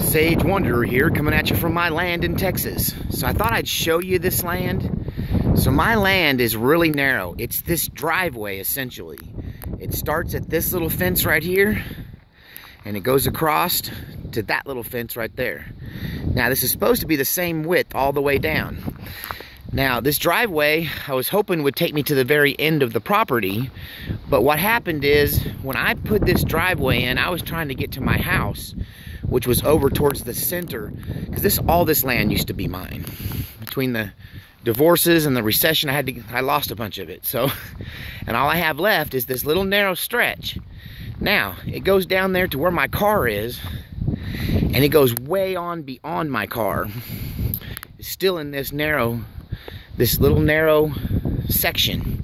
Sage Wanderer here, coming at you from my land in Texas. So I thought I'd show you this land. So my land is really narrow. It's this driveway, essentially. It starts at this little fence right here, and it goes across to that little fence right there. Now, this is supposed to be the same width all the way down. Now, this driveway, I was hoping would take me to the very end of the property, but what happened is, when I put this driveway in, I was trying to get to my house, which was over towards the center, because all this land used to be mine. Between the divorces and the recession, I lost a bunch of it. So, and all I have left is this little narrow stretch. Now, it goes down there to where my car is, and it goes way on beyond my car. It's still in this little narrow section,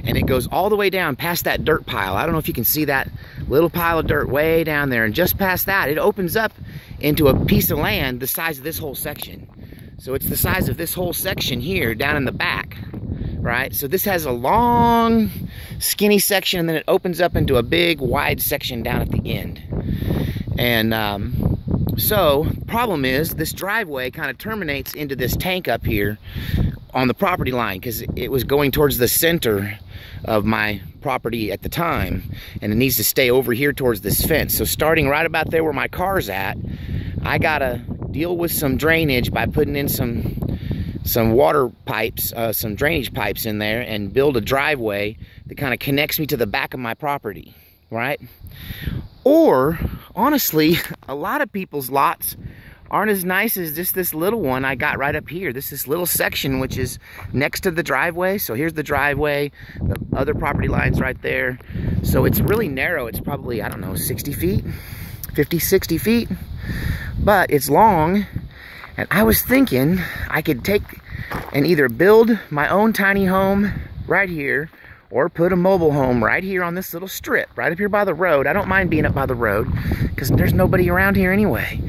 and it goes all the way down past that dirt pile. I don't know if you can see that little pile of dirt way down there, and just past that, it opens up into a piece of land the size of this whole section. So it's the size of this whole section here down in the back, right? So this has a long, skinny section, and then it opens up into a big, wide section down at the end. And so problem is, this driveway kind of terminates into this tank up here on the property line, because it was going towards the center of my property at the time, and it needs to stay over here towards this fence. So starting right about there where my car's at, I gotta deal with some drainage by putting in some water pipes, some drainage pipes in there, and build a driveway that kind of connects me to the back of my property, right? Or, honestly, a lot of people's lots aren't as nice as just this little one I got right up here. This little section, which is next to the driveway. So here's the driveway, the other property line's right there. So it's really narrow. It's probably, I don't know, 60 feet, 50, 60 feet, but it's long. And I was thinking I could take and either build my own tiny home right here, or put a mobile home right here on this little strip, right up here by the road. I don't mind being up by the road, because there's nobody around here anyway.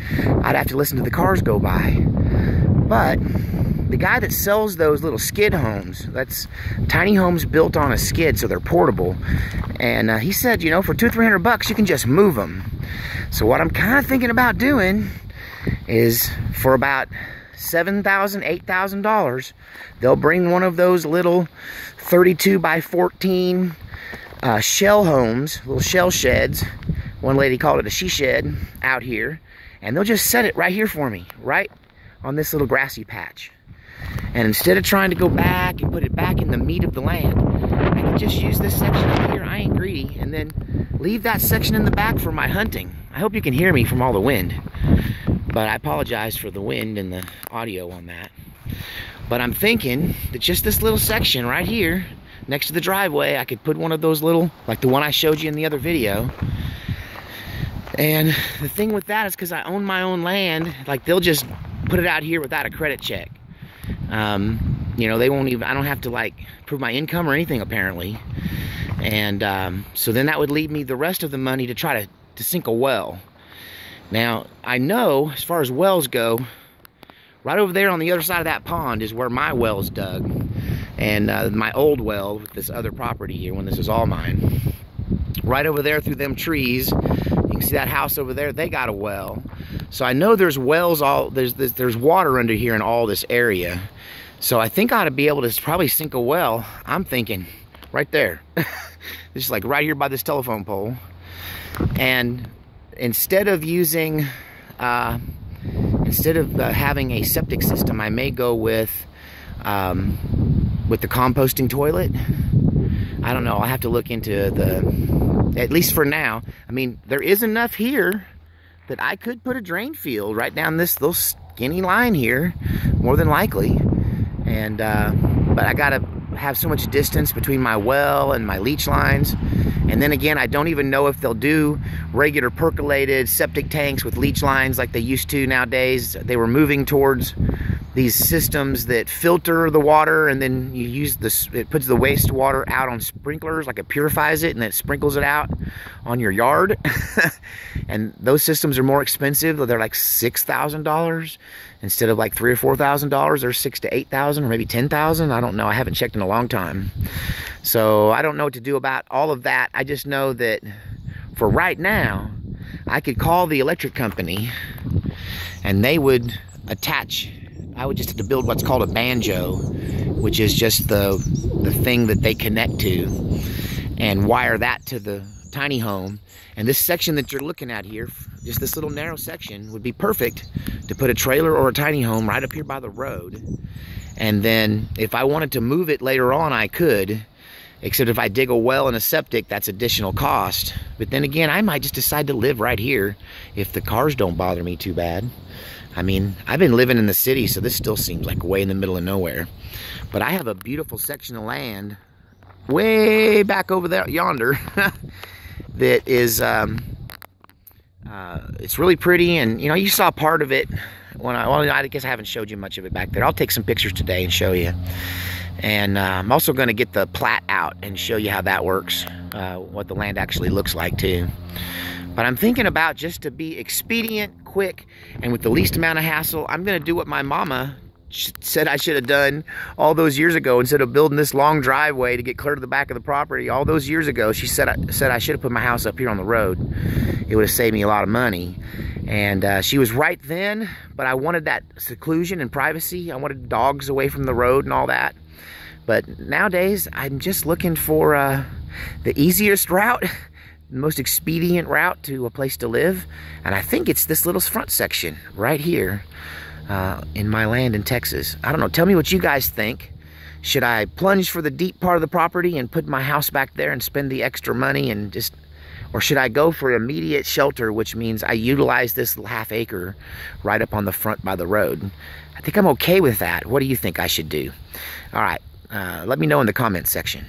I'd have to listen to the cars go by. But the guy that sells those little skid homes, that's tiny homes built on a skid, so they're portable. And he said, you know, for $200 or $300, you can just move them. So what I'm kind of thinking about doing is, for about $7,000, $8,000, they'll bring one of those little 32 by 14 shell homes, little shell sheds. One lady called it a she shed out here, and they'll just set it right here for me, right on this little grassy patch. And instead of trying to go back and put it back in the meat of the land, I can just use this section up here, I ain't greedy, and then leave that section in the back for my hunting. I hope you can hear me from all the wind, but I apologize for the wind and the audio on that. But I'm thinking that just this little section right here, next to the driveway, I could put one of those little, like the one I showed you in the other video. And the thing with that is, because I own my own land, like, they'll just put it out here without a credit check. You know, they won't even, I don't have to, like, prove my income or anything, apparently. And so then that would leave me the rest of the money to try to sink a well. Now, I know, as far as wells go, right over there on the other side of that pond is where my well's dug. And my old well with this other property here, when this is all mine. Right over there through them trees, you can see that house over there, they got a well. So I know there's wells there's water under here in all this area. So I think I ought to be able to probably sink a well, I'm thinking, right there. Just like right here by this telephone pole. And instead of using, having a septic system, I may go with the composting toilet. I don't know, I'll have to look into at least for now. I mean, there is enough here that I could put a drain field right down this little skinny line here, more than likely. And, but I gotta have so much distance between my well and my leach lines. And then again, I don't even know if they'll do regular percolated septic tanks with leach lines like they used to nowadays. They were moving towards these systems that filter the water, and then you use this, it puts the wastewater out on sprinklers, like it purifies it and then it sprinkles it out on your yard. And those systems are more expensive. They're like $6,000 instead of like $3,000 or $4,000. They're $6,000 to $8,000 or maybe $10,000. I don't know. I haven't checked in a long time. So I don't know what to do about all of that. I just know that for right now, I could call the electric company and they would attach. I would just have to build what's called a banjo, which is just the thing that they connect to, and wire that to the tiny home. And this section that you're looking at here, just this little narrow section, would be perfect to put a trailer or a tiny home right up here by the road. And then if I wanted to move it later on, I could, except if I dig a well and a septic, that's additional cost. But then again, I might just decide to live right here if the cars don't bother me too bad. I mean, I've been living in the city, so this still seems like way in the middle of nowhere. But I have a beautiful section of land way back over there, yonder, that is, it's really pretty. And, you know, you saw part of it when I guess I haven't showed you much of it back there. I'll take some pictures today and show you. And I'm also going to get the plat out and show you how that works, what the land actually looks like too. But I'm thinking about, just to be expedient, quick, and with the least amount of hassle, I'm going to do what my mama said I should have done all those years ago. Instead of building this long driveway to get clear to the back of the property all those years ago, she said I should have put my house up here on the road. It would have saved me a lot of money. And she was right then, but I wanted that seclusion and privacy. I wanted dogs away from the road and all that. But nowadays, I'm just looking for the easiest route, the most expedient route to a place to live. And I think it's this little front section right here in my land in Texas. I don't know, tell me what you guys think. Should I plunge for the deep part of the property and put my house back there and spend the extra money and just, or should I go for immediate shelter, which means I utilize this half acre right up on the front by the road? I think I'm okay with that. What do you think I should do? All right, let me know in the comments section.